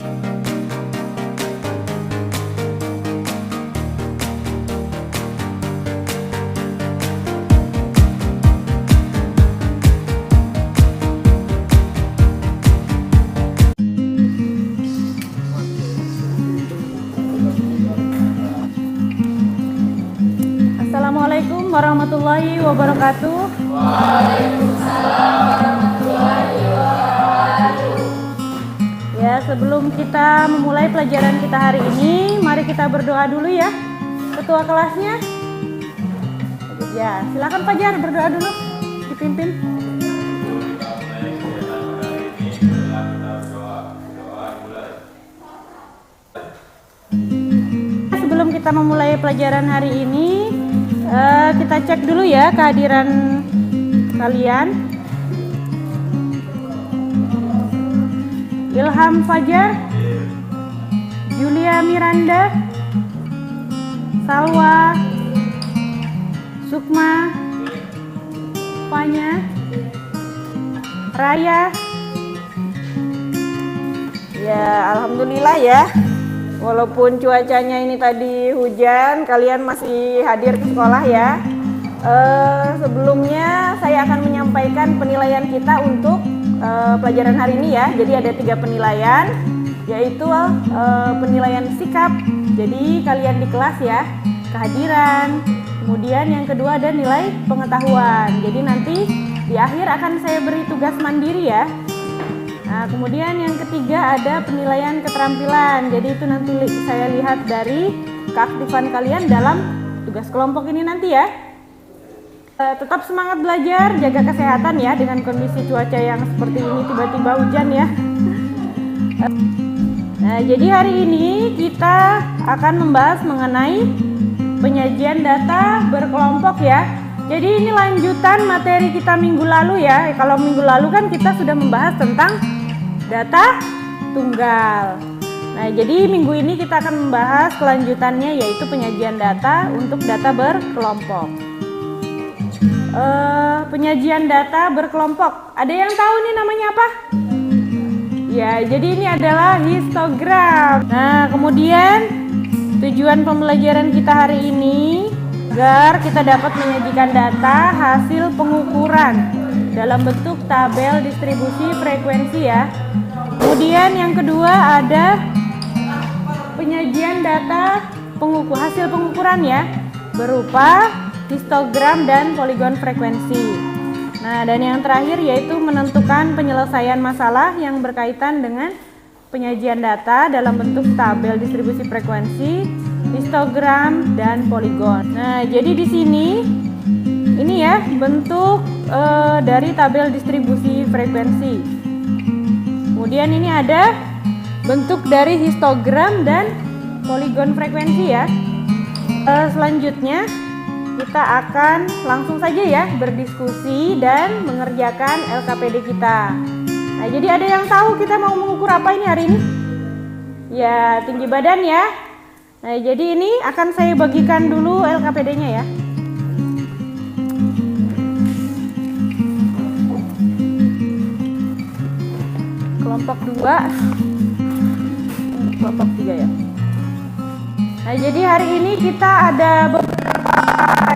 Assalamualaikum warahmatullahi wabarakatuh. Waalaikumsalam warahmatullahi wabarakatuh. Ya, sebelum kita memulai pelajaran kita hari ini, mari kita berdoa dulu ya. Ketua kelasnya, ya silakan Fajar berdoa dulu, dipimpin. Sebelum kita memulai pelajaran hari ini, kita cek dulu ya kehadiran kalian. Ilham Fajar, Julia Miranda, Salwa, Sukma, Fanya, Raya. Ya, alhamdulillah ya. Walaupun cuacanya ini tadi hujan, kalian masih hadir ke sekolah ya. Sebelumnya saya akan menyampaikan penilaian kita untuk pelajaran hari ini ya. Jadi ada 3 penilaian, yaitu penilaian sikap. Jadi kalian di kelas ya, kehadiran. Kemudian yang kedua ada nilai pengetahuan. Jadi nanti di akhir akan saya beri tugas mandiri ya. Nah, kemudian yang ketiga ada penilaian keterampilan. Jadi itu nanti saya lihat dari keaktifan kalian dalam tugas kelompok ini nanti ya. Tetap semangat belajar, jaga kesehatan ya dengan kondisi cuaca yang seperti ini, tiba-tiba hujan ya. Nah, jadi hari ini kita akan membahas mengenai penyajian data berkelompok ya. Jadi ini lanjutan materi kita minggu lalu ya. Kalau minggu lalu kan kita sudah membahas tentang data tunggal. Nah, jadi minggu ini kita akan membahas kelanjutannya, yaitu penyajian data untuk data berkelompok. Penyajian data berkelompok. Ada yang tahu nih namanya apa? Ya, jadi ini adalah histogram. Nah, kemudian tujuan pembelajaran kita hari ini agar kita dapat menyajikan data hasil pengukuran dalam bentuk tabel distribusi frekuensi ya. Kemudian yang kedua ada penyajian data hasil pengukuran ya, berupa histogram dan poligon frekuensi. Nah, dan yang terakhir yaitu menentukan penyelesaian masalah yang berkaitan dengan penyajian data dalam bentuk tabel distribusi frekuensi, histogram dan poligon. Nah, jadi di sini ini ya bentuk dari tabel distribusi frekuensi. Kemudian ini ada bentuk dari histogram dan poligon frekuensi ya. Selanjutnya kita akan langsung saja ya berdiskusi dan mengerjakan LKPD kita. Nah, jadi ada yang tahu kita mau mengukur apa ini hari ini? Ya, tinggi badan ya. Nah, jadi ini akan saya bagikan dulu LKPD-nya ya. Kelompok 2, kelompok 3 ya. Nah, jadi hari ini kita ada beberapa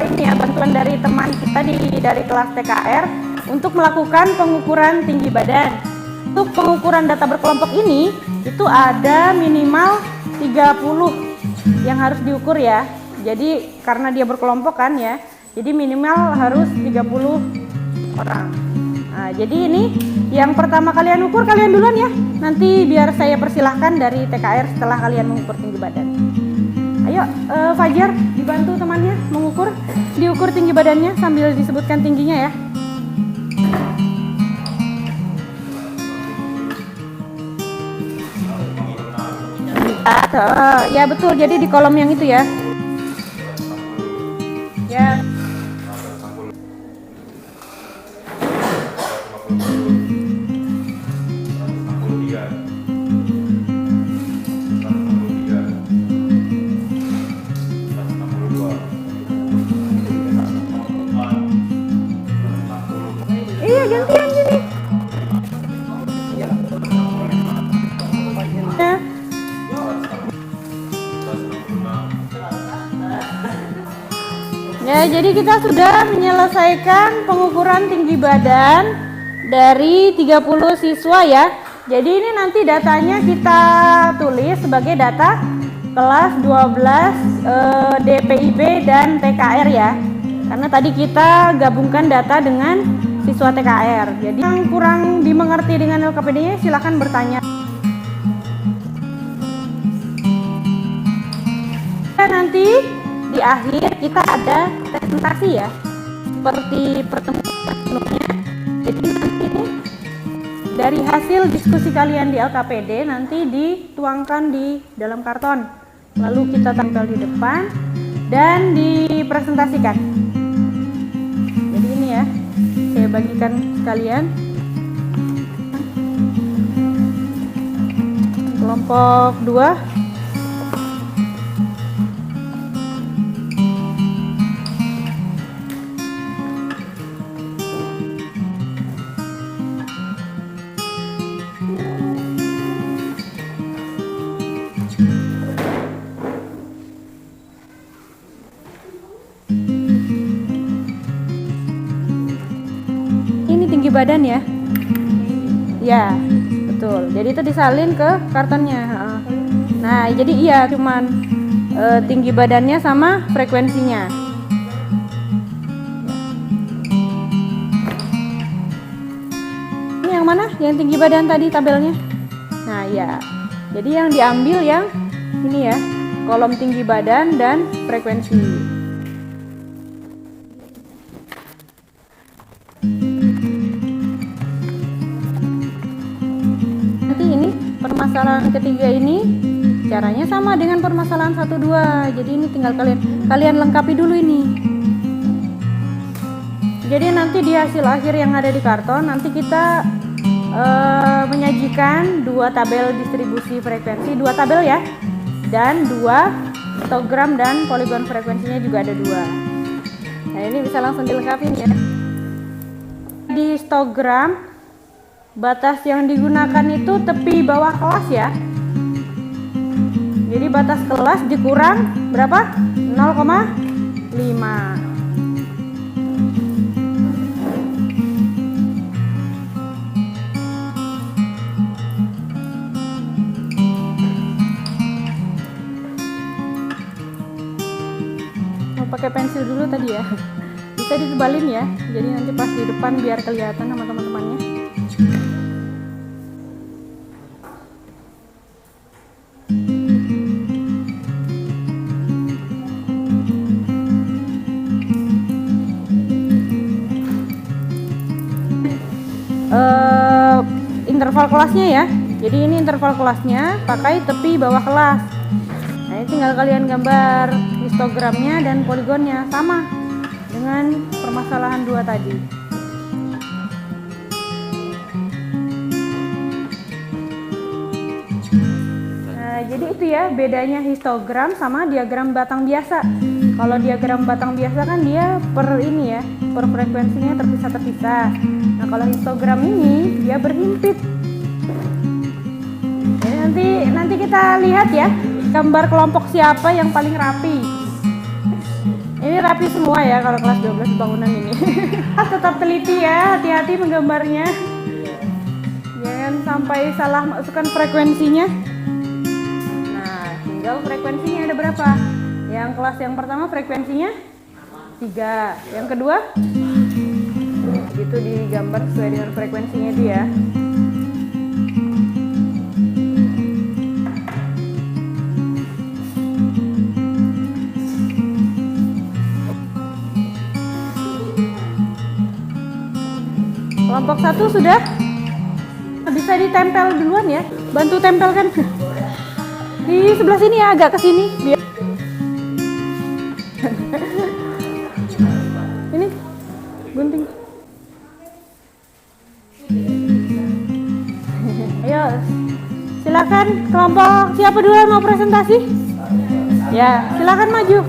ini ya, bantuan dari teman kita dari kelas TKR untuk melakukan pengukuran tinggi badan. Untuk pengukuran data berkelompok ini itu ada minimal 30 yang harus diukur ya. Jadi karena dia berkelompok kan ya, jadi minimal harus 30 orang. Nah, jadi ini yang pertama kalian ukur, kalian duluan ya. Nanti biar saya persilahkan dari TKR setelah kalian mengukur tinggi badan. Ayo Fajar dibantu temannya mengukur, diukur tinggi badannya sambil disebutkan tingginya ya. Ya betul, jadi di kolom yang itu ya. Ya. Iya, gantian gini. Ya. Ya, jadi kita sudah menyelesaikan pengukuran tinggi badan dari 30 siswa ya. Jadi ini nanti datanya kita tulis sebagai data kelas 12 DPIB dan TKR ya. Karena tadi kita gabungkan data dengan siswa TKR. Jadi yang kurang dimengerti dengan LKPD-nya silakan bertanya. Dan nanti di akhir kita ada presentasi ya, seperti pertemuan sebelumnya. Jadi nanti dari hasil diskusi kalian di LKPD nanti dituangkan di dalam karton, lalu kita tampil di depan dan dipresentasikan. Jadi ini ya, saya bagikan sekalian. Kelompok 2. Tinggi badan ya, ya betul. Jadi itu disalin ke kartonnya. Nah jadi iya cuman tinggi badannya sama frekuensinya. Ini yang mana? Yang tinggi badan tadi tabelnya. Nah ya, jadi yang diambil yang ini ya, kolom tinggi badan dan frekuensi. Permasalahan ketiga ini caranya sama dengan permasalahan 1-2. Jadi ini tinggal kalian lengkapi dulu ini. Jadi nanti di hasil akhir yang ada di karton nanti kita menyajikan 2 tabel distribusi frekuensi, 2 tabel ya, dan 2 histogram dan poligon frekuensinya juga ada 2. Nah ini bisa langsung dilengkapi ya. Di histogram batas yang digunakan itu tepi bawah kelas ya. Jadi batas kelas dikurang berapa? 0,5. Mau pakai pensil dulu tadi ya. Bisa ditebalin ya. Jadi nanti pas di depan biar kelihatan sama teman-temannya. Interval kelasnya ya. Jadi ini interval kelasnya pakai tepi bawah kelas. Nah ini tinggal kalian gambar histogramnya dan poligonnya sama dengan permasalahan 2 tadi. Nah jadi itu ya bedanya histogram sama diagram batang biasa. Kalau diagram batang biasa kan dia per ini ya, per frekuensinya terpisah-terpisah. Nah kalau histogram ini dia berhimpit. Jadi nanti kita lihat ya gambar kelompok siapa yang paling rapi. Ini rapi semua ya kalau kelas 12 bangunan ini. Tetap teliti ya, hati-hati menggambarnya. Jangan sampai salah masukkan frekuensinya. Nah tinggal frekuensinya ada berapa. Yang kelas yang pertama frekuensinya 3, yang kedua itu digambar sesuai dengan frekuensinya itu ya. Kelompok 1 sudah bisa ditempel duluan ya, bantu tempelkan di sebelah sini ya, agak ke sini biar ini gunting. Ayo silakan kelompok siapa dulu yang mau presentasi ya, silakan maju.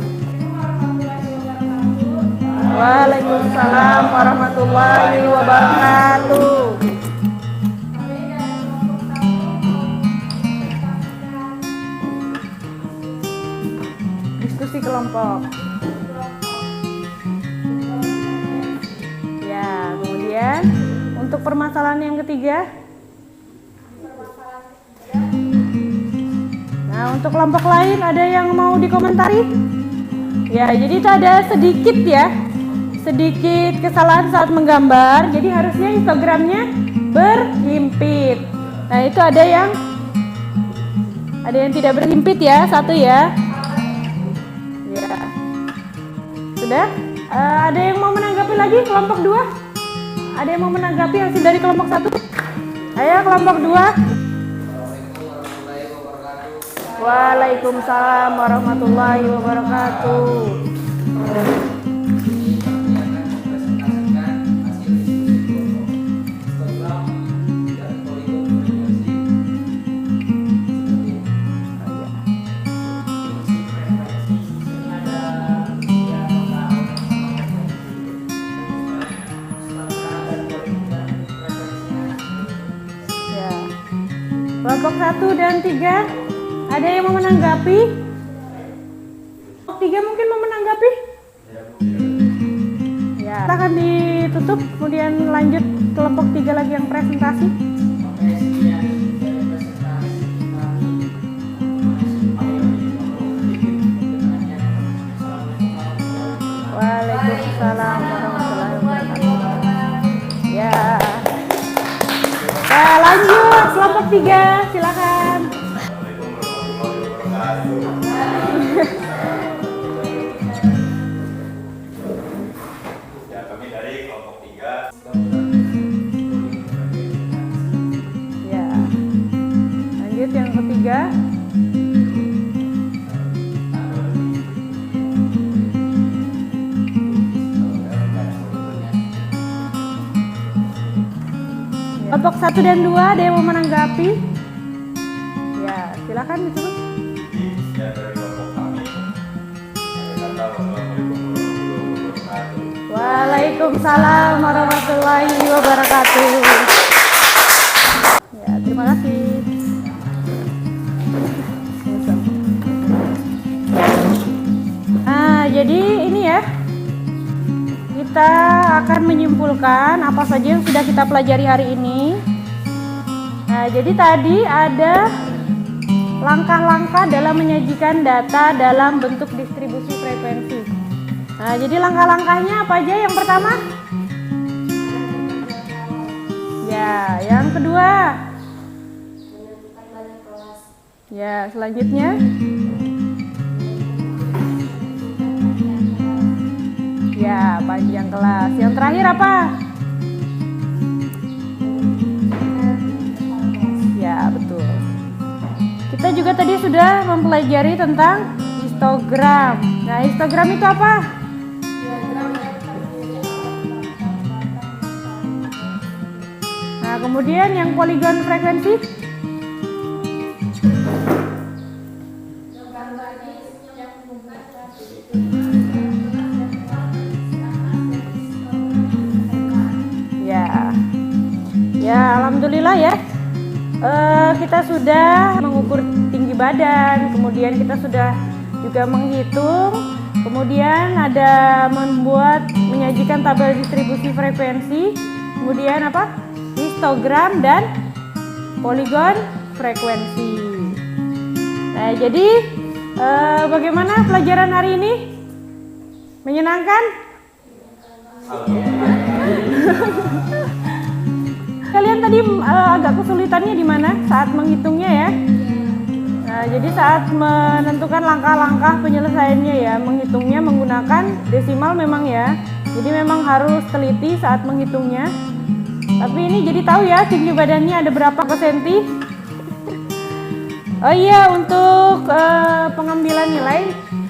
Waalaikumsalam warahmatullahi wabarakatuh. Diskusi kelompok. permasalahan yang ketiga. Nah, untuk kelompok lain ada yang mau dikomentari? Ya, jadi itu ada sedikit ya, sedikit kesalahan saat menggambar. Jadi harusnya histogramnya berhimpit. Nah, itu ada yang tidak berhimpit ya, satu ya. Ya. Sudah? Ada yang mau menanggapi lagi kelompok 2? Ada yang mau menanggapi hasil dari kelompok 1? Ayo kelompok 2. Waalaikumsalam warahmatullahi wabarakatuh. Ya. Kelompok 1 dan 3. Ada yang mau menanggapi? Kelompok 3 mungkin mau menanggapi? Ya. Kita akan ditutup, kemudian lanjut kelompok 3 lagi yang presentasi. Waalaikumsalam warahmatullahi wabarakatuh. Ya. Nah, lanjut kelompok 3, silakan. Ya, kami dari kelompok 3. Ya. Lanjut yang ketiga. Kelompok 1 dan 2 ada yang mau menanggapi? Ya, silakan ditutup. Ya, dari kelompok kami. Assalamualaikum warahmatullahi wabarakatuh. Waalaikumsalam warahmatullahi wabarakatuh. Ya, terima kasih. Nah, jadi ini ya, kita akan menyimpulkan apa saja yang sudah kita pelajari hari ini. Nah, jadi tadi ada langkah-langkah dalam menyajikan data dalam bentuk distribusi frekuensi. Nah, jadi langkah-langkahnya apa aja? Yang pertama? Ya, yang kedua? Ya, selanjutnya? Ya, panjang kelas. Yang terakhir apa? Ya, betul. Kita juga tadi sudah mempelajari tentang histogram. Nah, histogram itu apa? Nah, kemudian yang poligon frekuensi? Ya, alhamdulillah ya. Kita sudah mengukur tinggi badan, kemudian kita sudah juga menghitung, kemudian ada menyajikan tabel distribusi frekuensi, kemudian apa? Histogram dan poligon frekuensi. Nah, jadi bagaimana pelajaran hari ini? Menyenangkan? Kalian tadi agak kesulitannya di mana saat menghitungnya ya? Nah, jadi saat menentukan langkah-langkah penyelesaiannya ya, menghitungnya menggunakan desimal memang ya. Jadi memang harus teliti saat menghitungnya. Tapi ini jadi tahu ya tinggi badannya ada berapa senti. Oh iya, untuk pengambilan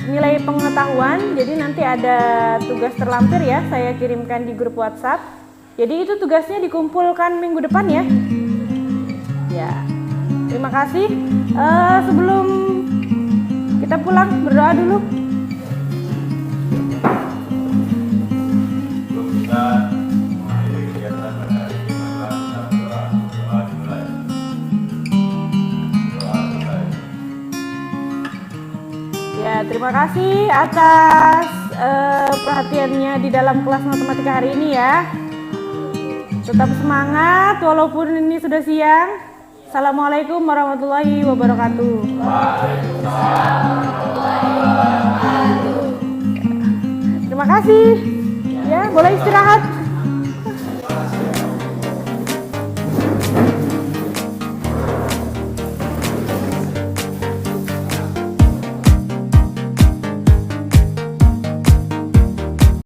nilai pengetahuan, jadi nanti ada tugas terlampir ya, saya kirimkan di grup WhatsApp. Jadi itu tugasnya dikumpulkan minggu depan ya. Ya, terima kasih. Sebelum kita pulang berdoa dulu. Sebelum kita mengakhiri kegiatan pada hari ini, maka kita doa dimulai. Doa dimulai. Ya, terima kasih atas perhatiannya di dalam kelas matematika hari ini ya. Tetap semangat walaupun ini sudah siang. Assalamualaikum warahmatullahi wabarakatuh. Terima kasih. Ya, boleh istirahat.